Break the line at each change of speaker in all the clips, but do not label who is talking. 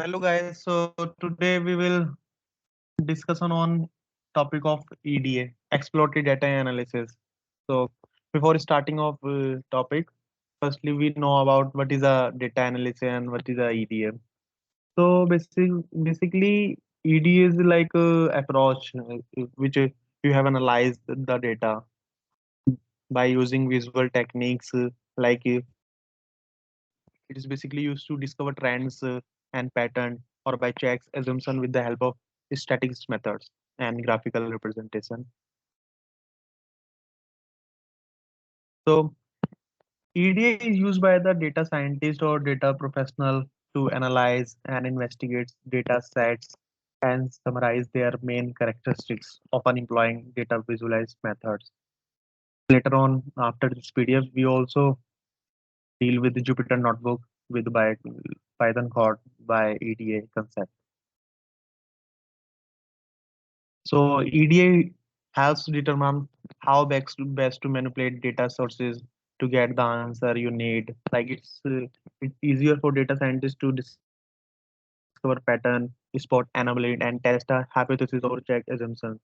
Hello guys, so today we will discuss on topic of EDA, Exploratory Data Analysis. So before starting off topic, firstly we know about what is a data analysis and what is a EDA. So basically EDA is like a approach which you have analyzed the data by using visual techniques like it is basically used to discover trends and pattern or by checks assumption with the help of statistics methods and graphical representation. So EDA is used by the data scientist or data professional to analyze and investigate data sets and summarize their main characteristics, often employing data visualized methods. Later on, after this PDF, we also deal with the Jupyter Notebook with by Python code by EDA concept. So EDA helps determine how best to manipulate data sources to get the answer you need. Like it's easier for data scientists to discover pattern, spot anomaly, and test a hypothesis or check assumptions.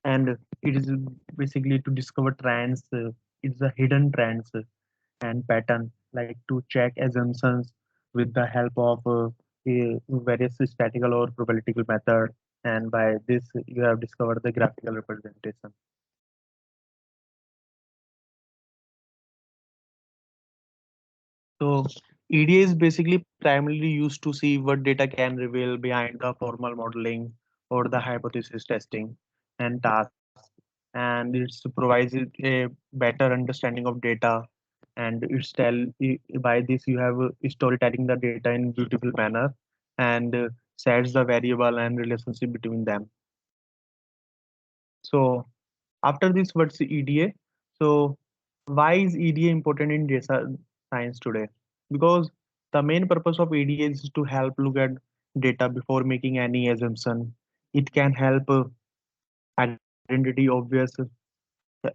And it is basically to discover trends. It's the hidden trends and pattern, like to check assumptions with the help of various statistical or probabilistic method. And by this, you have discovered the graphical representation. So EDA is basically primarily used to see what data can reveal behind the formal modeling or the hypothesis testing and tasks. And it provides it a better understanding of data. And by this you have storytelling the data in beautiful manner and sets the variable and relationship between them. So after this, what's EDA? So why is EDA important in data science today? Because the main purpose of EDA is to help look at data before making any assumption. It can help identity obvious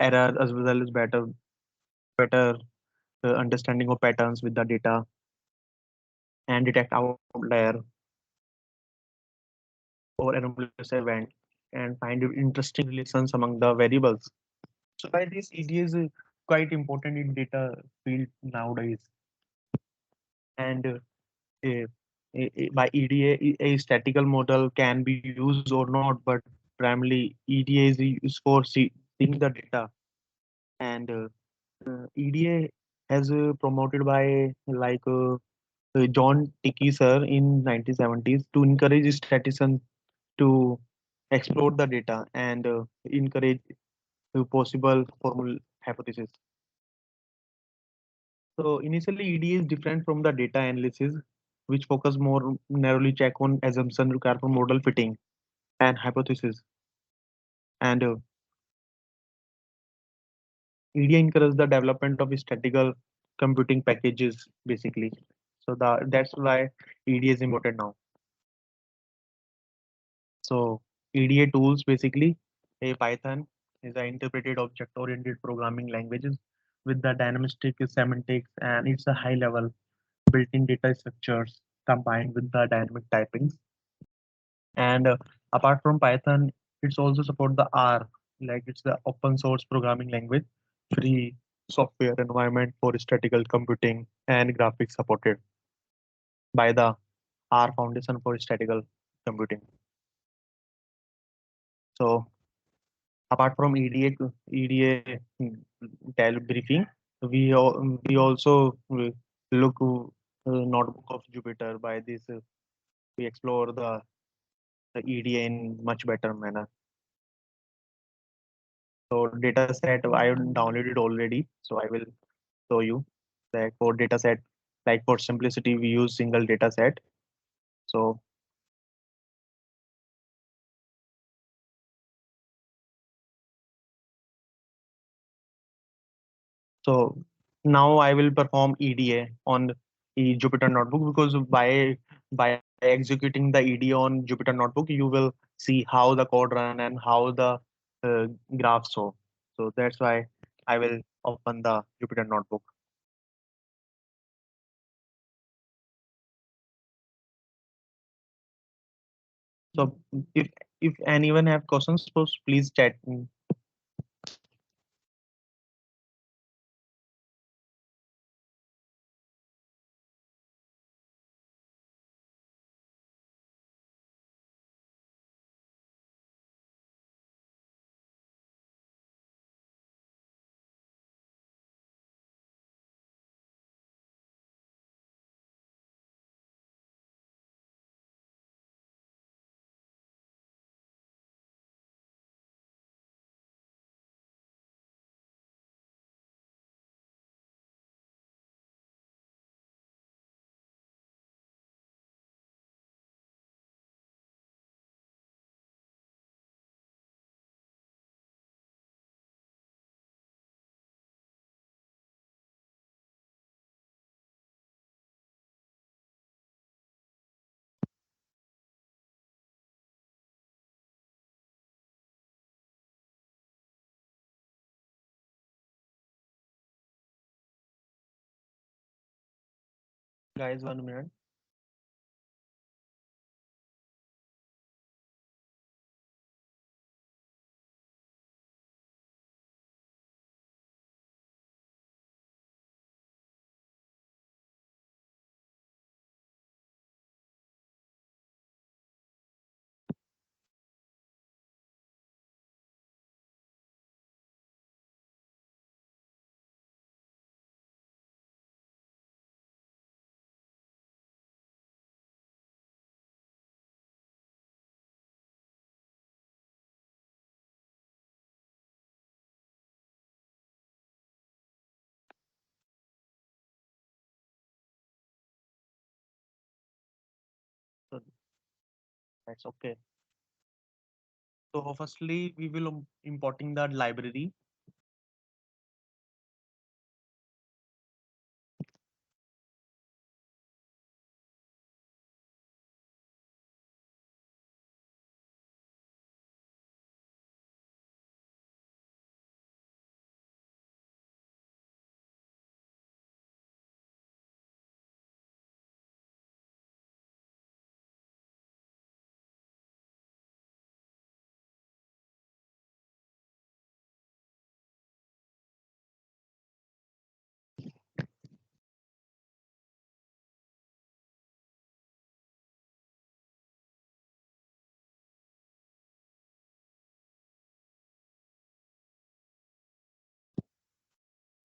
errors as well as better understanding of patterns with the data and detect outlier or anomalous event and find interesting relations among the variables. So by this, EDA is quite important in data field nowadays. And by EDA, a statistical model can be used or not, but primarily EDA is used for seeing the data. And EDA has promoted by John Ticky sir in 1970s to encourage statisticians to explore the data and encourage possible formal hypothesis. So initially, EDA is different from the data analysis, which focus more narrowly check on assumption required for model fitting and hypothesis. And EDA encourages the development of statistical computing packages, basically. So that's why EDA is important now. So EDA tools, basically, a Python is an interpreted object-oriented programming languages with the dynamistic semantics, and it's a high-level built-in data structures combined with the dynamic typings. And apart from Python, it's also support the R, like it's the open source programming language, free software environment for statistical computing and graphics supported by the R Foundation for Statistical Computing. So apart from EDA briefing, we also look notebook of Jupyter. By this, we explore the EDA in much better manner. So data set I downloaded already. So I will show you that for data set, like for simplicity, we use single data set. So so now I will perform EDA on the Jupyter Notebook because by executing the EDA on Jupyter Notebook, you will see how the code run and how the graphs show. So that's why I will open the Jupyter Notebook. So if anyone have questions, so please chat me. Guys, 1 minute. So that's okay. So firstly, we will importing the library.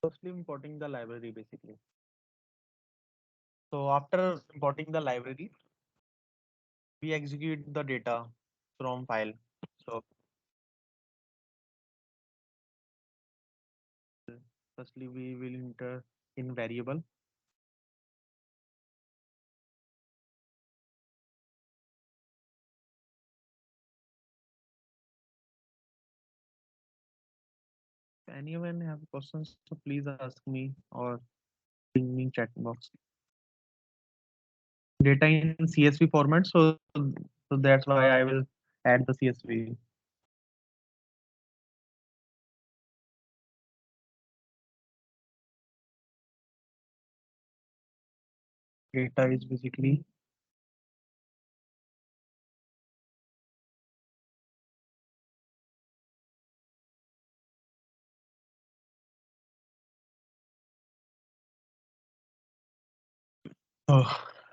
Firstly, importing the library basically. So after importing the library, we execute the data from file. So firstly, we will enter in variable. Anyone have questions, so please ask me or bring me in chat box. Data in CSV format, so that's why I will add the CSV. Data is basically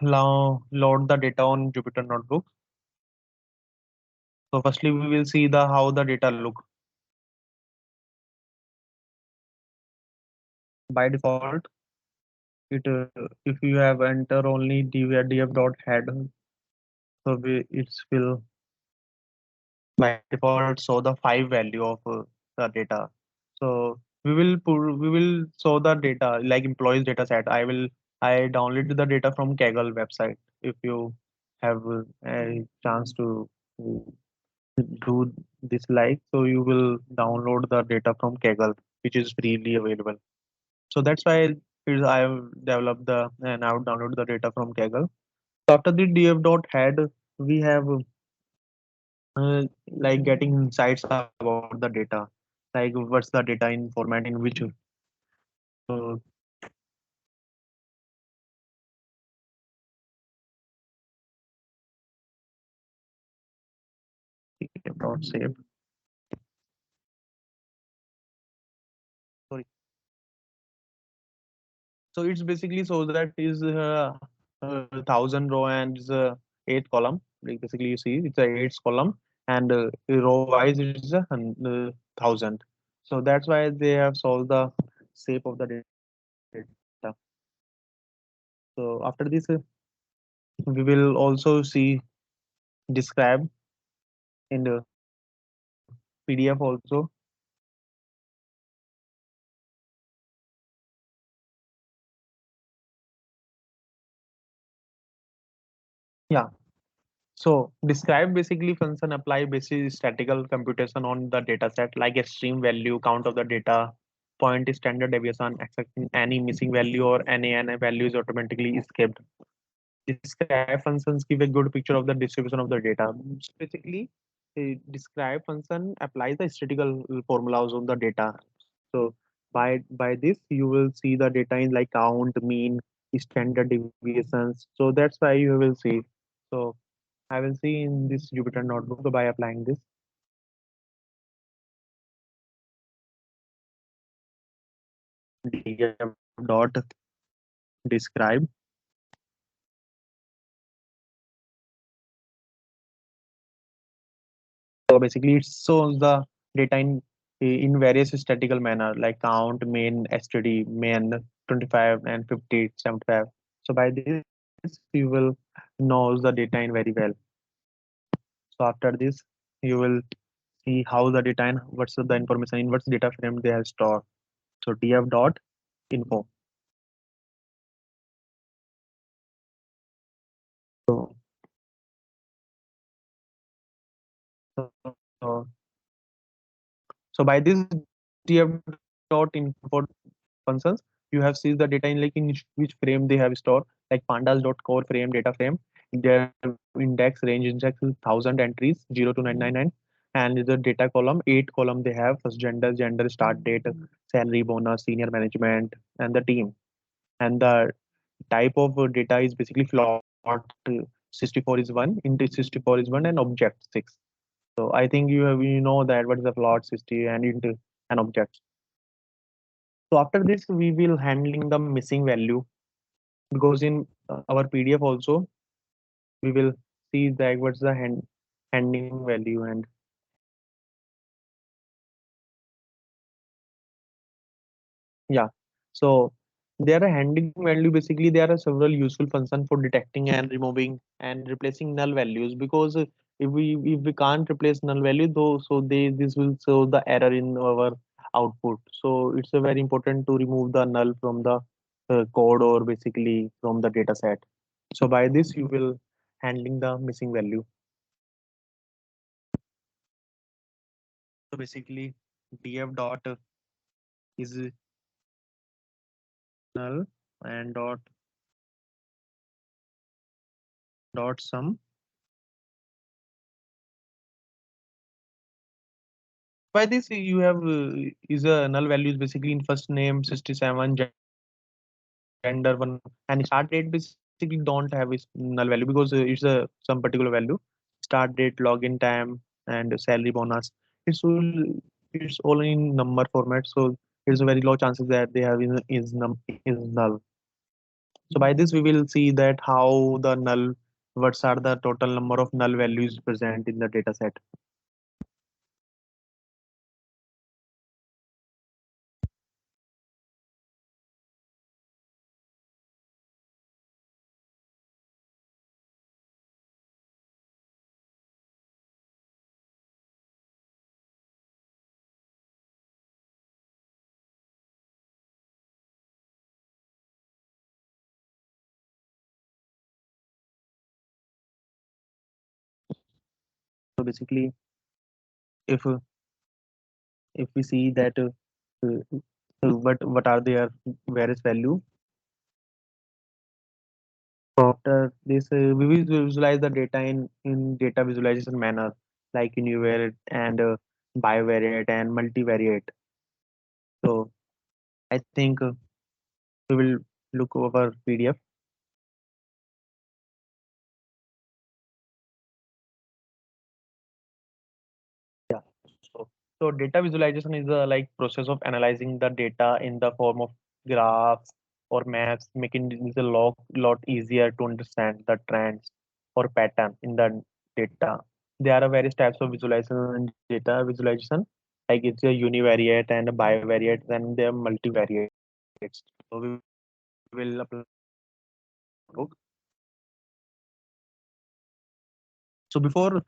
now load the data on Jupyter Notebook. So firstly, we will see the how the data look. By default, it if you have enter only df dot head, so it's will by default show the five value of the data. So we will show the data like employees data set. I downloaded the data from Kaggle website. If you have a chance to do this like, so you will download the data from Kaggle, which is freely available. So that's why I have developed the and I would download the data from Kaggle. After the df dot head, we have like getting insights about the data, like what's the data in format in which. So dot save. Sorry. So it's basically so that is 1,000 row and is a eight column. Like basically, you see it's a eight column and row wise it's a 1,000. So that's why they have solved the shape of the data. So after this, we will also see describe in the PDF also. Yeah. So describe basically function apply basic statistical computation on the data set like extreme value, count of the data, point standard deviation, accepting any missing value or any value is automatically skipped. Describe functions give a good picture of the distribution of the data. So basically, describe function applies the statistical formulas on the data. So by this you will see the data in like count, mean, standard deviations. So that's why you will see. So I will see in this Jupyter notebook by applying this df dot describe. So basically, it shows the data in various statistical manner like count, main, std, main, 25 and 50, 75. So by this, you will know the data in very well. So after this, you will see how the data and what's the information in what's data frame they have stored. So df dot info. So, so, so so by this df dot info functions, you have seen the data in like in which frame they have stored, like pandas dot core frame data frame. Their index range index is 1,000 entries 0 to 999, and the data column eight column they have first gender, start date, salary, bonus, senior management, and the team. And the type of data is basically float. 64 is one, int 64 is one, and object six. So I think you know that what is the float 60 and int and object. So after this, we will handling the missing value because in our PDF also we will see that what's the handling value and yeah. So there are handling value basically there are several useful functions for detecting and removing and replacing null values because if we can't replace null value though so they this will show the error in our output. So it's a very important to remove the null from the code or basically from the data set. So by this you will handling the missing value. So basically df dot is null and dot sum. By this you have is a null values basically in first name 67, gender one, and start date basically don't have its null value because it's a some particular value. Start date, login time, and salary bonus. It's all it's all in number format, so there's a very low chances that they have is null. So by this we will see that how the null what's are the total number of null values present in the data set. So basically if if we see that what are their various value. So after this, we will visualize the data in data visualization manner, like univariate and bivariate and multivariate. So I think we will look over PDF. So data visualization is the like process of analyzing the data in the form of graphs or maps, making it a lot easier to understand the trends or pattern in the data. There are various types of visualization and data visualization, like it's a univariate and a bivariate, and there are multivariates. So we will apply so before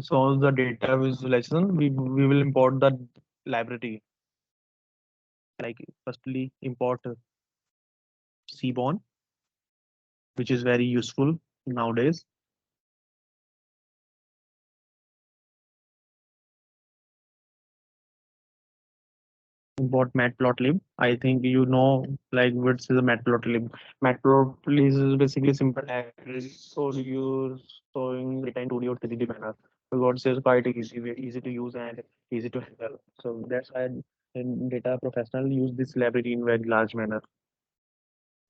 solve the data visualization, we will import the library. Like firstly, import Seaborn, which is very useful nowadays. Import matplotlib. I think you know like what's the matplotlib. Matplotlib is basically simple library so you're showing data in 2D or 3D manner. Because it's quite easy to use and easy to handle. So that's why data professional use this library in very large manner.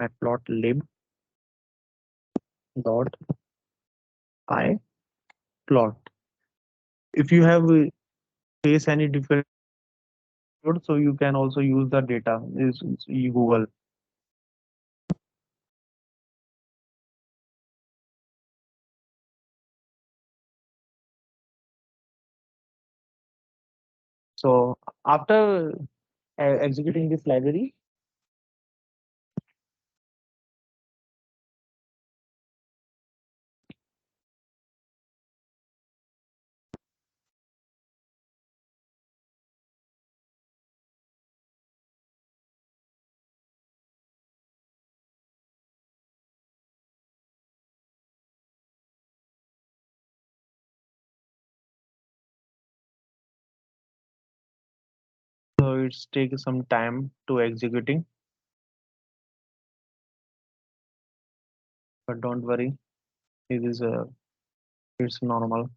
Matplotlib dot I plot. If you have face any different, so you can also use the data is Google. So after executing this library, so it's take some time to executing, but don't worry, it is it's normal.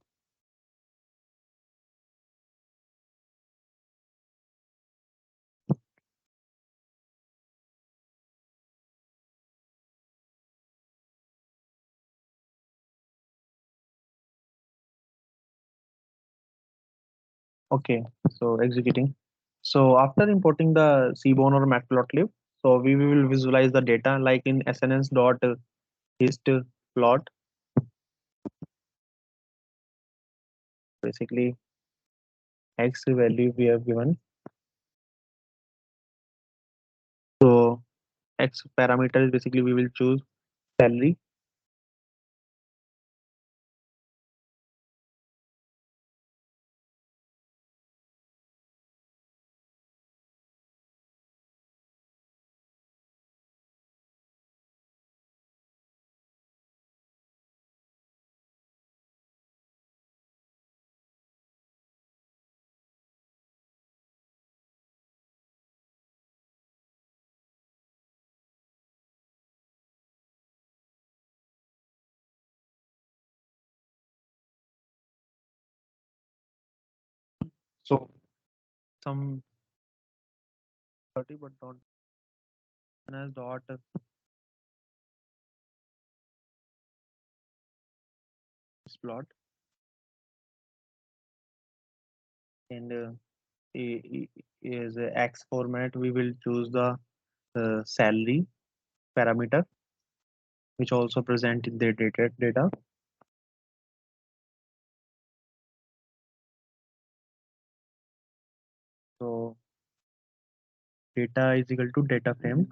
Okay, so executing. So after importing the Seaborn or matplotlib, so we will visualize the data like in SNS dot hist plot. Basically, x value we have given. So x parameter is basically we will choose salary. So some 30, but don't SNS dot plot and is a X format. We will choose the salary parameter, which also present in the data. So data is equal to data frame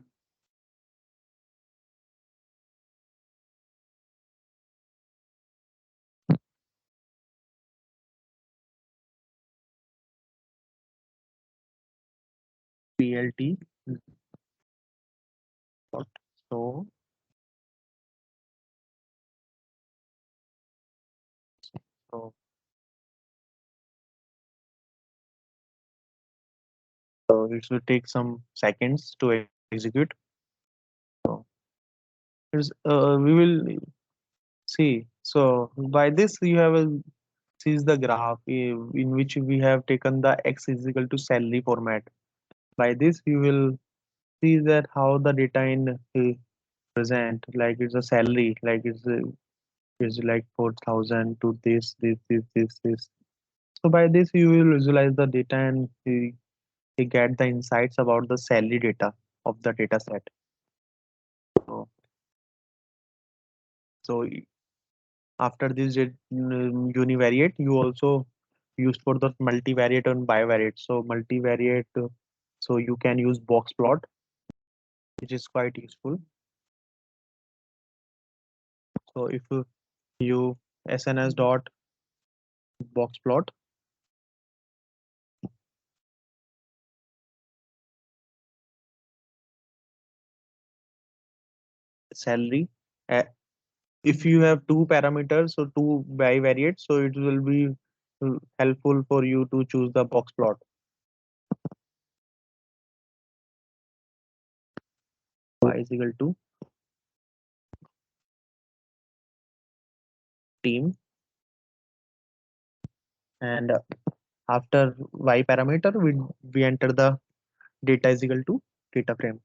plt dot so so so it will take some seconds to execute. So we will see. So by this you have a sees the graph in which we have taken the x is equal to salary format. By this you will see that how the data in present like it's a salary like it's like 4,000 to this. So by this, you will visualize the data and you get the insights about the salary data of the data set. So, so after this univariate, you also use for the multivariate and bivariate. So multivariate, so you can use box plot, which is quite useful. So if you SNS dot box plot salary, uh, if you have two parameters, so two bivariates, so it will be helpful for you to choose the box plot. Y is equal to team, and after y parameter, we enter the data is equal to data frame,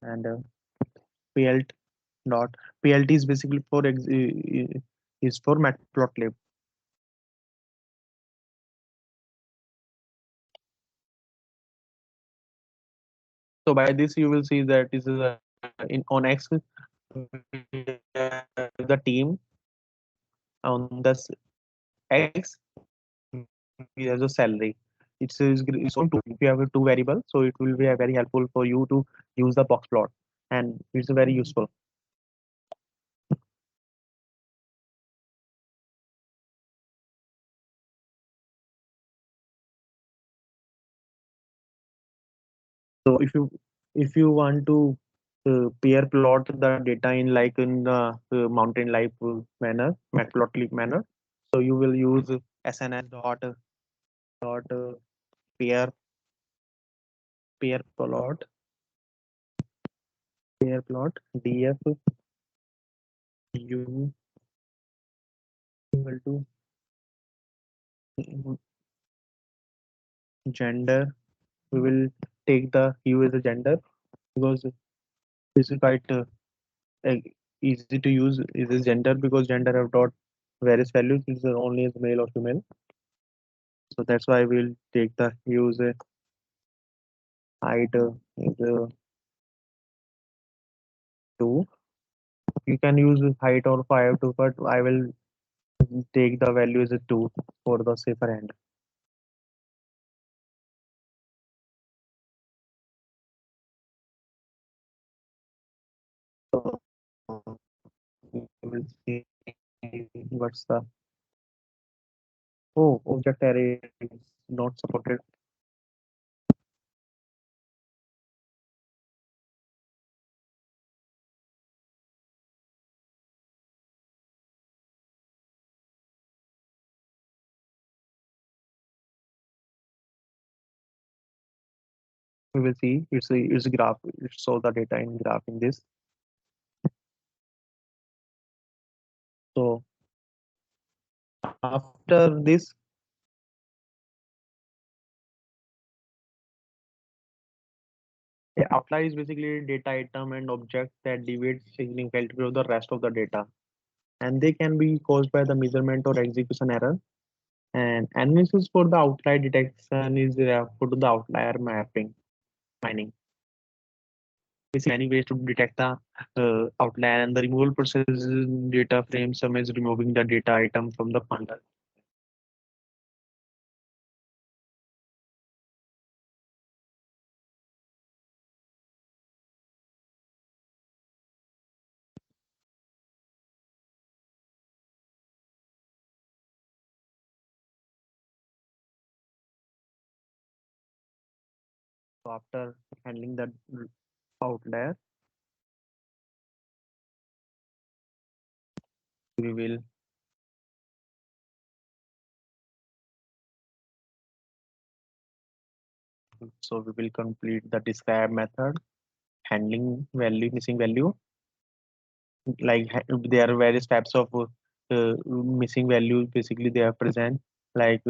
and plt dot plt is basically for is for matplotlib. So by this you will see that this is in on x the team, on this x we have the salary. It's on two. If you have a two variable, so it will be very helpful for you to use the box plot, and it's very useful. So if you want to pair plot the data in like in the mountain life manner, matplotlib manner, so you will use SNS dot pair pair plot df u equal to gender. We will take the u as a gender because this is quite e- easy to use. Is this gender because gender have got various values. It's only as male or female. So that's why we'll take the use height is 2. You can use height or 5 too, but I will take the value as a 2 for the safer hand. So we will see what's the object array is not supported. We will see it's a graph. It show the data in graph in this. So after this, outlier is basically data item and object that deviate significantly from the rest of the data, and they can be caused by the measurement or execution error. And analysis for the outlier detection is put to the outlier mapping mining. Basically, many ways to detect the outlier, and the removal process in data frame. Some is removing the data item from the bundle. So after handling the outlier, we will we will complete the describe method handling value missing value. Like there are various types of missing values. Basically, they are present like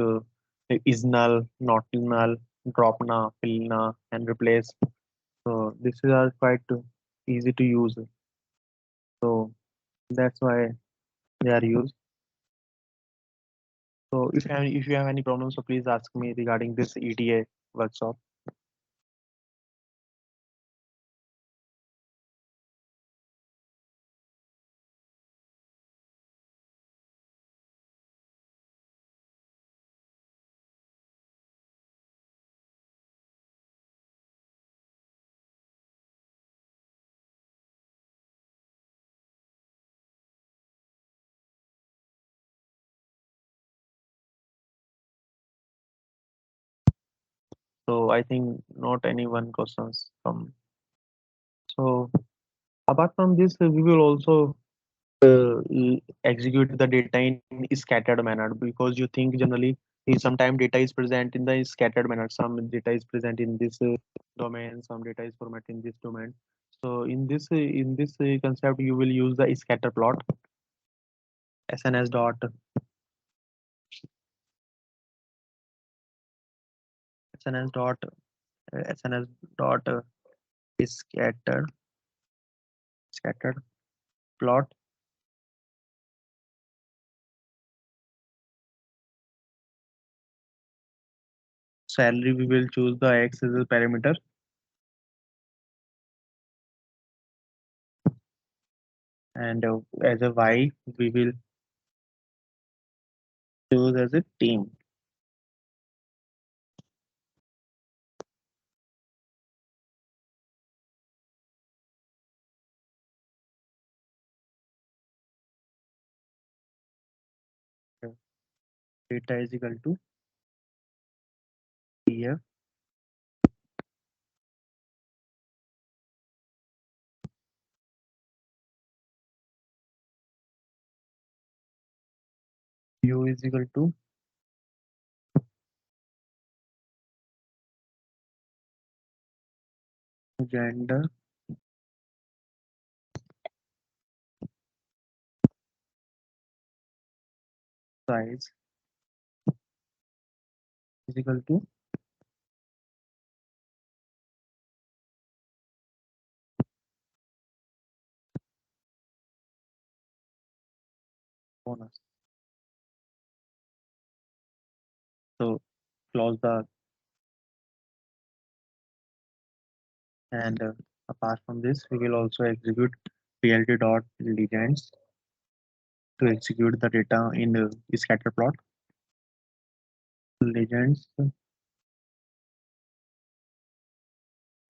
is null, not null, drop na, fill na, and replace. So this is quite easy to use. So That's why they are used. So if you have any problems, so please ask me regarding this EDA workshop. So I think not any one questions come. So apart from this, we will also execute the data in scattered manner because you think generally sometime data is present in the scattered manner. Some data is present in this domain, some data is formatted in this domain. So in this concept, you will use the scatter plot SNS dot SNS dot SNS dot scatter scattered plot. Salary we will choose the X as a parameter and as a Y we will choose as a team. Data is equal to here U is equal to gender size is equal to bonus. So close the and apart from this, we will also execute plt dot legends to execute the data in scatter plot. Legends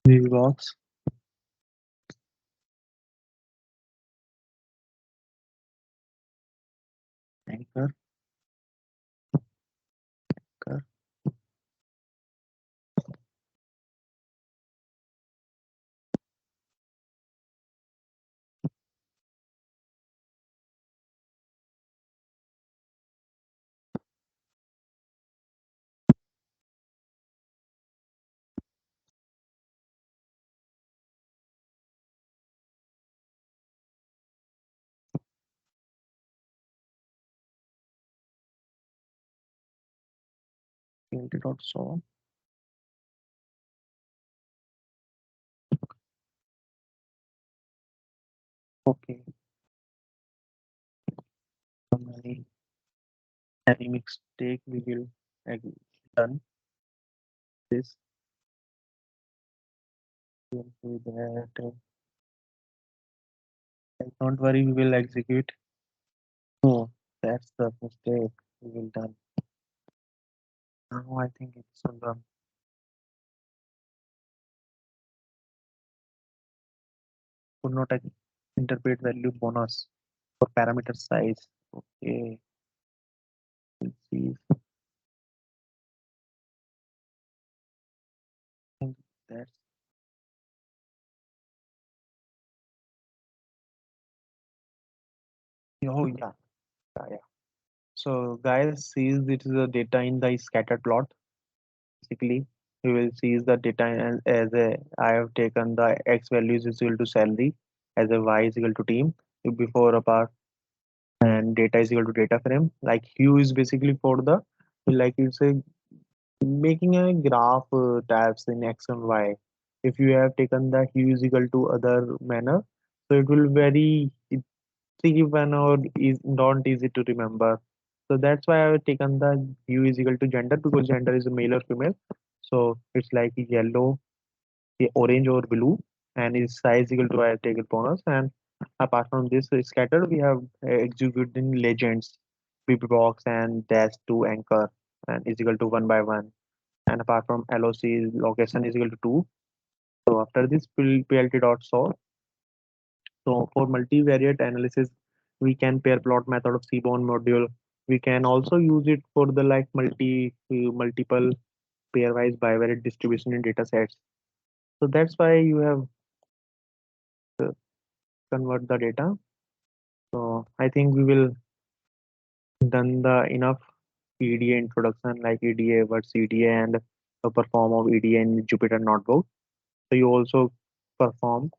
box anchor anchor plt dot show. Okay, any any mistake we will done this. We will do that. Don't worry, we will execute. Oh, that's the mistake we will done. Now I think it's on the could not interpret value bonus for parameter size. Okay, let's see. I think that's oh yeah. So guys, sees this is the data in the scattered plot. Basically, we will see the data as a I have taken the x values is equal to salary, as a y is equal to team before apart, and data is equal to data frame. Like hue is basically for the like you say making a graph tabs in x and y. If you have taken the hue is equal to other manner, so it will vary even or is not easy to remember. So that's why I've taken the U is equal to gender because gender is a male or female. So it's like yellow, orange or blue, and is size equal to I take it bonus. And apart from this scatter, we have executing legends, BB box and dash to anchor, and is equal to one by one. And apart from LOC, location is equal to two. So after this PLT dot solve. So for multivariate analysis, we can pair plot method of Seaborn module. We can also use it for the like multiple pairwise bivariate distribution in data sets. So that's why you have uh, convert the data. So I think we will done the enough EDA introduction like EDA, what's EDA and the perform of EDA in Jupyter Notebook. So you also perform